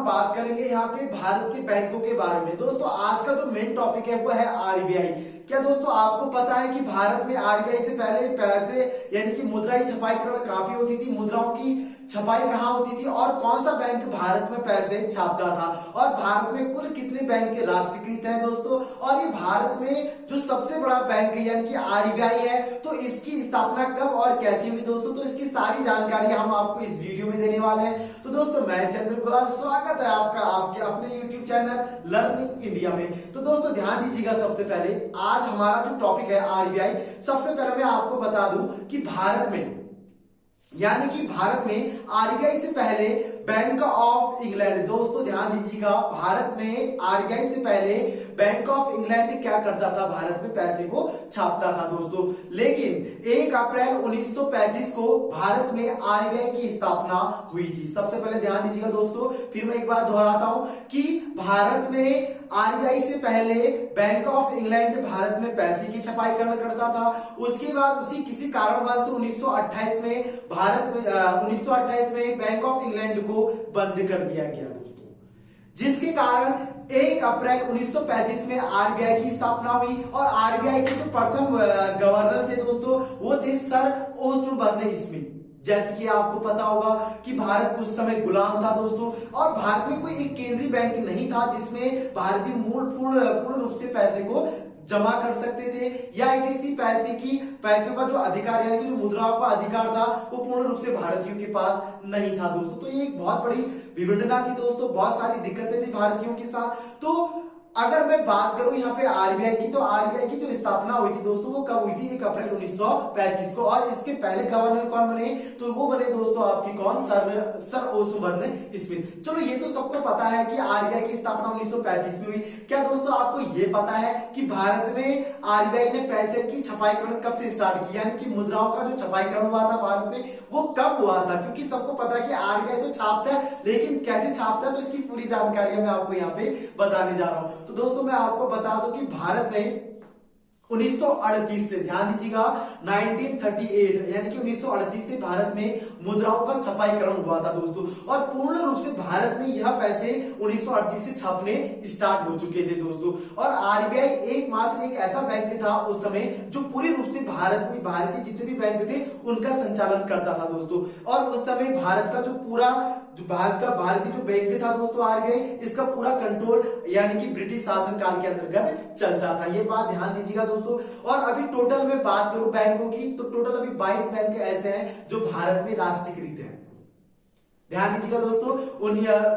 हम बात करेंगे यहाँ पे भारत के बैंकों के बारे में। दोस्तों आज का जो मेन टॉपिक है वो है आरबीआई। क्या दोस्तों आपको पता है कि भारत में आरबीआई से पहले पैसे यानी कि मुद्राई छपाईकरण कहाँ पे होती थी, मुद्राओं की छपाई कहाँ होती थी और कौन सा बैंक भारत में पैसे छापता था, और भारत में कुल कितने बैंक राष्ट्रीयकृत हैं दोस्तों, और ये भारत में जो सबसे बड़ा बैंक है यानी कि आरबीआई है, तो इसकी स्थापना कब और कैसे हुई दोस्तों, तो इसकी सारी जानकारी हम आपको इस वीडियो में देने वाले हैं। तो दोस्तों मैं चंद्र, स्वागत है आपका आपके अपने यूट्यूब चैनल लर्निंग इंडिया में। तो दोस्तों ध्यान दीजिएगा, सबसे पहले आज हमारा जो टॉपिक है आरबीआई, सबसे पहले मैं आपको बता दूं कि भारत में यानी कि भारत में आरबीआई से पहले बैंक ऑफ इंग्लैंड, दोस्तों ध्यान दीजिएगा, भारत में आरबीआई से पहले बैंक ऑफ इंग्लैंड क्या करता था, भारत में पैसे को छापता था दोस्तों। लेकिन 1 अप्रैल 1935 को भारत में आरबीआई की स्थापना हुई थी। सबसे पहले ध्यान दीजिएगा दोस्तों, फिर मैं एक बार दोहराता हूं कि भारत में आरबीआई से पहले बैंक ऑफ इंग्लैंड भारत में पैसे की छपाई करता था। उसके बाद उसी किसी कारणवश 1928 में भारत में 1928 में बैंक ऑफ इंग्लैंड को बंद कर दिया गया दोस्तों, जिसके कारण 1 अप्रैल 1935 में आरबीआई की स्थापना हुई। और आरबीआई के जो प्रथम गवर्नर थे दोस्तों वो थे सर ओस्बोर्न स्मिथ। जैसे कि आपको पता होगा कि भारत उस समय गुलाम था दोस्तों, और भारत में कोई एक केंद्रीय बैंक नहीं था जिसमें भारतीय पूर्ण रूप से पैसे को जमा कर सकते थे, या किसी पैसों का जो अधिकार यानी कि जो मुद्राओं का अधिकार था वो पूर्ण रूप से भारतीयों के पास नहीं था दोस्तों। तो ये एक बहुत बड़ी विडंबना थी दोस्तों, बहुत सारी दिक्कतें थी भारतीयों के साथ। तो अगर मैं बात करूं यहाँ पे आरबीआई की, तो आरबीआई की जो स्थापना हुई थी दोस्तों वो कब हुई थी, 1 अप्रैल 1935 को। और इसके पहले गवर्नर कौन बने, तो वो बने दोस्तों आपकी कौन, सर ओस्बोर्न स्मिथ। चलो ये तो सबको पता है कि आरबीआई की स्थापना 1935 में हुई। क्या दोस्तों आपको ये पता है कि भारत में आरबीआई ने पैसे की छपाईकरण कब से स्टार्ट की, यानी कि मुद्राओं का जो छपाईकरण हुआ था भारत में वो कब हुआ था? क्योंकि सबको पता है कि आरबीआई तो छापता है, लेकिन कैसे छापता है, तो इसकी पूरी जानकारी मैं आपको यहाँ पे बताने जा रहा हूं। तो दोस्तों मैं आपको बता दूं कि भारत में 1938 से, ध्यान दीजिएगा, 1938 यानी कि 1938 से भारत में मुद्राओं का छपाईकरण हुआ था दोस्तों, और पूर्ण रूप से भारत में यह पैसे 1938 से छापने स्टार्ट हो चुके थे दोस्तों। और आरबीआई एकमात्र एक ऐसा बैंक था उस समय जो पूरी रूप से भारतीय जितने भी बैंक थे उनका संचालन करता था दोस्तों। और उस समय भारत का भारतीय जो बैंक था दोस्तों आरबीआई, इसका पूरा कंट्रोल यानी कि ब्रिटिश शासन काल के अंतर्गत चलता था। ये बात ध्यान दीजिएगा दोस्तों। और अभी टोटल में बात करूं बैंकों की, तो टोटल अभी 22 बैंक ऐसे हैं जो भारत में राष्ट्रीयकृत हैं। ध्यान दीजिएगा दोस्तों,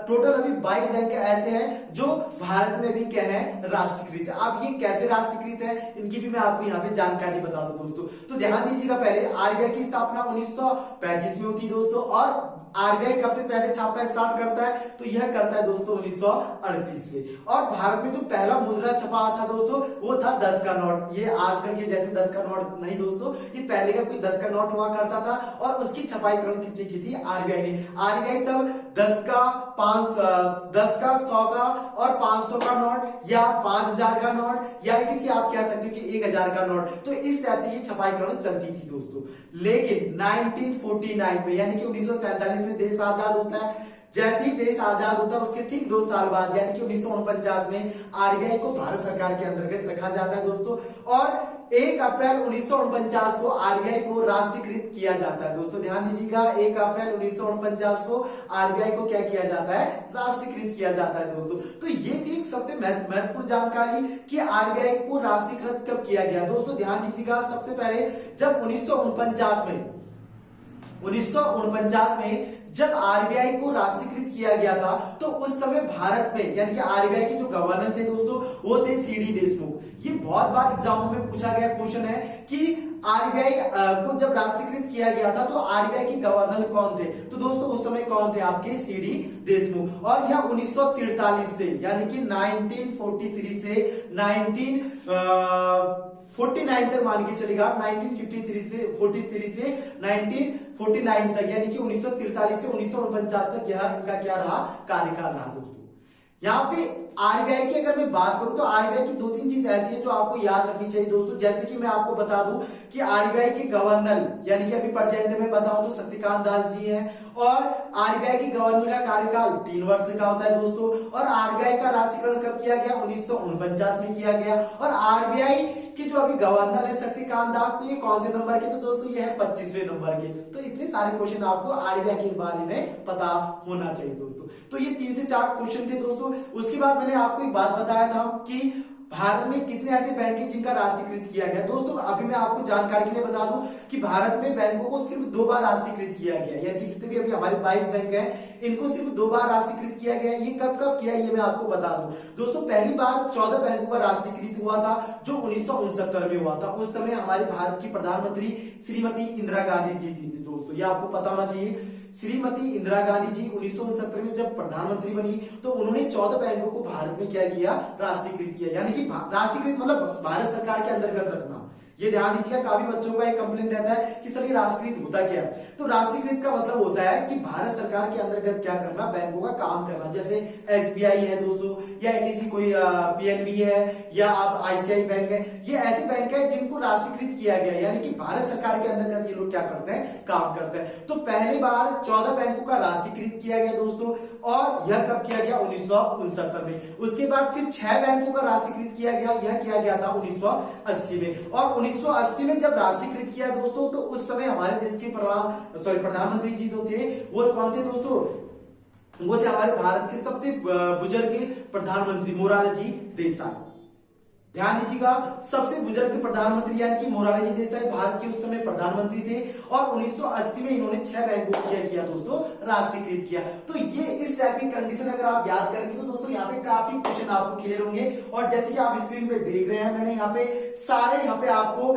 टोटल अभी 22 बैंक ऐसे हैं जो भारत में भी क्या है, राष्ट्रीयकृत है। अब ये कैसे राष्ट्रीयकृत है इनकी भी मैं आपको यहाँ पे जानकारी बता दूं दोस्तों। तो ध्यान दीजिएगा, पहले आरबीआई की स्थापना 1935 में हुई दोस्तों, और आरबीआई कब से पैसे छापना स्टार्ट करता है, तो यह करता है दोस्तों 1938 से। और भारत में जो पहला मुद्रा छपा था दोस्तों वो था 10 का नोट। ये आजकल के जैसे 10 का नोट नहीं दोस्तों, ये पहले का कोई 10 का नोट हुआ करता था, और उसकी छपाईकरण किसने की थी, आरबीआई ने। आरबीआई तब 10 का 100 का और 500 का नोट, या 5000 का नोट, या किसी आप कह सकते हो कि 1000 का नोट, तो इस टाइप से ये छपाईकरण चलती थी दोस्तों। लेकिन 1949 में यानी कि 1947 में देश आजाद होता है। जैसे ही देश आजाद होता है उसके ठीक 2 साल बाद यानी कि 1949 में आरबीआई को भारत सरकार के अंतर्गत रखा जाता है दोस्तों, और 1 अप्रैल 1949 को आरबीआई को राष्ट्रीयकृत किया जाता है दोस्तों। ध्यान दीजिएगा, 1 अप्रैल 1949 को आरबीआई को क्या किया जाता है, राष्ट्रीयकृत किया जाता है दोस्तों। तो ये थी सबसे महत्वपूर्ण जानकारी कि आरबीआई को राष्ट्रीयकृत कब किया गया दोस्तों। ध्यान दीजिएगा, सबसे पहले जब 1949 में जब आरबीआई को राष्ट्रीयकृत किया गया था, तो उस समय भारत में यानी कि आरबीआई के जो गवर्नर थे दोस्तों वो थे सीडी देशमुख। ये बहुत बार एग्जामों में पूछा गया क्वेश्चन है कि आरबीआई को जब राष्ट्रीयकृत किया गया था तो आरबीआई के गवर्नर कौन थे, तो दोस्तों उस समय कौन थे, आपके सीडी देशमुख। और यह 1943 से यानी कि 1943 से 1949 तक मान के चलेगा, 1943 से 1949 तक यानी कि 1943 से 1949 तक यह इनका क्या रहा, कार्यकाल रहा दोस्तों। यहाँ पे आरबीआई की अगर मैं बात करूं तो आरबीआई की दो तीन चीज ऐसी है जो आपको याद रखनी चाहिए दोस्तों। जैसे कि मैं आपको बता दूं कि आरबीआई के गवर्नर यानी कि अभी प्रेजेंट में बताऊं तो शक्तिकांत दास जी हैं, और आरबीआई के गवर्नर का कार्यकाल 3 वर्ष का होता है दोस्तों। और आरबीआई का राष्ट्रीयकरण कब किया गया? 1949 में किया गया। और आरबीआई के जो अभी गवर्नर है शक्तिकांत दास, तो ये कौन से नंबर के? तो दोस्तों ये है 25वें नंबर के। तो इतने सारे क्वेश्चन आपको आरबीआई के बारे में पता होना चाहिए दोस्तों। तो ये 3 से 4 क्वेश्चन थे दोस्तों। उसके बाद मैंने आपको एक बात बताया था कि भारत में कितने ऐसे बैंक हैं जिनका राष्ट्रीयकृत किया गया। दोस्तों अभी मैं आपको जानकारी के लिए बता दूं कि भारत में बैंकों को सिर्फ 2 बार राष्ट्रीयकृत किया गया, यानी जितने भी अभी हमारे 22 बैंक हैं इनको सिर्फ 2 बार राष्ट्रीयकृत किया गया। ये कब कब किया ये मैं आपको बता दूं दोस्तों। पहली बार 14 बैंकों का राष्ट्रीयकृत हुआ था जो 1969 में हुआ था। उस समय हमारे भारत की प्रधानमंत्री श्रीमती इंदिरा गांधी जी थी दोस्तों, ये आपको पता होना चाहिए। श्रीमती इंदिरा गांधी जी 1969 में जब प्रधानमंत्री बनी तो उन्होंने 14 बैंकों को भारत में क्या किया? राष्ट्रीयकृत किया। यानी कि राष्ट्रीयकृत मतलब भारत सरकार के अंतर्गत रखना। ये ध्यान दीजिएगा, काफी बच्चों का एक कंप्लेंट रहता है कि सर ये राष्ट्रीयकृत होता क्या है? तो राष्ट्रीयकृत का मतलब होता है कि भारत सरकार के अंतर्गत क्या करना? बैंकों का काम करना। जैसे एसबीआई है दोस्तों, या आईटीसी कोई पीएनबी है, या आप आईसीआई बैंक है, ये ऐसे बैंक है जिनको राष्ट्रीयकृत किया गया, यानी कि भारत सरकार के अंतर्गत ये लोग क्या करते हैं? काम करते हैं। तो पहली बार 14 बैंकों का राष्ट्रीयकृत किया गया दोस्तों, और यह कब किया गया? 1969 में। उसके बाद फिर 6 बैंकों का राष्ट्रीयकृत किया गया, यह किया गया था 1980 में। और 1980 में जब राष्ट्रीयकृत किया दोस्तों तो उस समय हमारे देश के प्रधानमंत्री जी जो थे वो कौन थे दोस्तों? वो थे हमारे भारत के सबसे बुजुर्ग प्रधानमंत्री मोरारजी देसाई। ध्यान दीजिएगा, सबसे बुजुर्ग प्रधानमंत्री यानी कि मोरारजी देसाई भारत के उस समय प्रधानमंत्री थे, और 1980 में इन्होंने 6 बैंकों को क्या किया दोस्तों? राष्ट्रीयकृत किया। तो ये इस टाइप की कंडीशन अगर आप याद करेंगे तो दोस्तों यहाँ पे काफी क्वेश्चन आपको क्लियर होंगे। और जैसे कि आप स्क्रीन पे देख रहे हैं, मैंने यहाँ पे सारे यहाँ पे आपको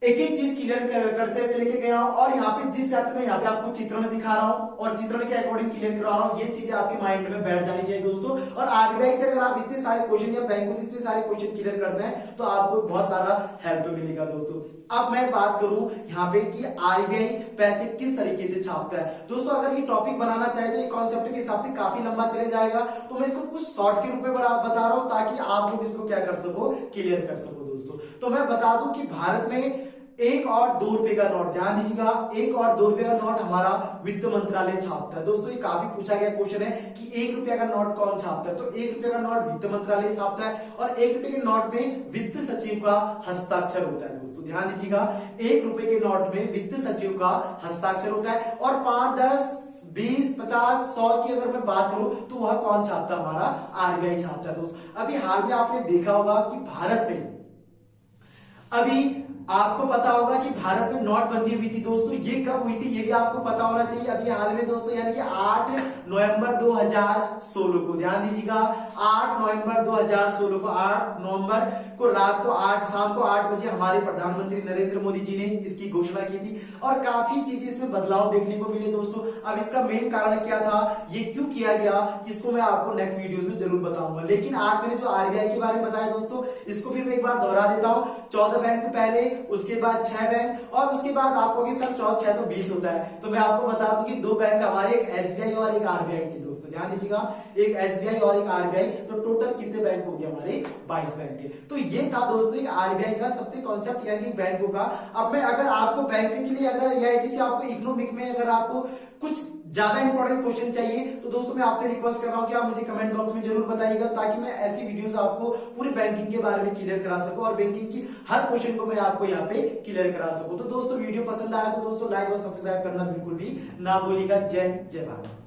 एक एक चीज क्लियर करते हुए लेके गया हूं, और यहाँ पे जिस टाइप से मैं यहाँ पे आपको चित्रण दिखा रहा हूं और चित्रण के अकॉर्डिंग क्लियर करवा रहा हूं, ये चीजें आपके माइंड में बैठ जानी चाहिए दोस्तों। और आरबीआई से अगर आप इतने सारे क्वेश्चन या बैंकों से इतने सारे क्वेश्चन क्लियर करते हैं तो आपको बहुत सारा हेल्प मिलेगा दोस्तों। अब मैं बात करूं यहाँ पे कि आरबीआई पैसे किस तरीके से छापता है दोस्तों। अगर ये टॉपिक बनाना चाहे तो ये कॉन्सेप्ट के हिसाब से काफी लंबा चले जाएगा, तो मैं इसको कुछ शॉर्ट के रूप में बता रहा हूं ताकि आप लोग इसको क्या कर सको? क्लियर कर सको दोस्तों। तो मैं बता दूं कि भारत में 1 और 2 रुपए का नोट, ध्यान दीजिएगा, 1 और 2 रुपए का नोट हमारा वित्त मंत्रालय छापता है दोस्तों। ये काफी पूछा गया क्वेश्चन है कि 1 रुपए का नोट कौन छापता है? तो 1 रुपए का नोट वित्त मंत्रालय छापता है, और 1 रुपए के नोट में वित्त सचिव का हस्ताक्षर होता है दोस्तों। ध्यान दीजिएगा, 1 रुपए के नोट में वित्त सचिव का हस्ताक्षर होता है। और 5, 10, 20, 50, 100 की अगर मैं बात करूं तो वह कौन छापता है? हमारा आरबीआई छापता है दोस्तों। अभी हाल में आपने देखा होगा कि भारत में अभी आपको पता होगा कि भारत में नोटबंदी हुई थी दोस्तों। ये कब हुई थी ये भी आपको पता होना चाहिए। अभी हाल में दोस्तों यानी कि 8 नवंबर 2016 को, ध्यान दीजिएगा, 8 नवंबर 2016 को, 8 नवंबर को रात को शाम को 8 बजे हमारे प्रधानमंत्री नरेंद्र मोदी जी ने इसकी घोषणा की थी, और काफी चीजें इसमें बदलाव देखने को मिले दोस्तों। अब इसका मेन कारण क्या था, ये क्यों किया गया, इसको मैं आपको नेक्स्ट वीडियोस में जरूर बताऊंगा। लेकिन आज मैंने जो आरबीआई के बारे में बताया दोस्तों, इसको फिर मैं एक बार दोहरा देता हूं। 14 बैंक पहले, उसके बाद 6 बैंक, और उसके बाद आपको कि सर 14 6 तो 20 होता है। तो मैं आपको बता दूं कि 2 बैंक हमारे, एक एसबीआई और एक आरबीआई थे दोस्तों। ध्यान दीजिएगा, एक एसबीआई और एक आरबीआई, तो टोटल कितने बैंक हो गए हमारे? 22 बैंक के। तो ये था दोस्तों आरबीआई का सबसे कॉन्सेप्ट यानी बैंकों का। अब मैं अगर आपको बैंक के लिए अगर आईआईटी से आपको इकोनॉमिक में अगर आपको कुछ ज्यादा इंपॉर्टेंट क्वेश्चन चाहिए तो दोस्तों मैं आपसे रिक्वेस्ट कर रहा हूं कि आप मुझे कमेंट बॉक्स में जरूर बताइएगा, ताकि मैं ऐसी वीडियोस आपको पूरे बैंकिंग के बारे में क्लियर करा सकूं, और बैंकिंग की हर क्वेश्चन को मैं आपको यहाँ पे क्लियर करा सकूं। तो दोस्तों वीडियो पसंद आया तो दोस्तों लाइक और सब्सक्राइब करना बिल्कुल भी ना भूलिएगा। जय हिंद, जय भारत।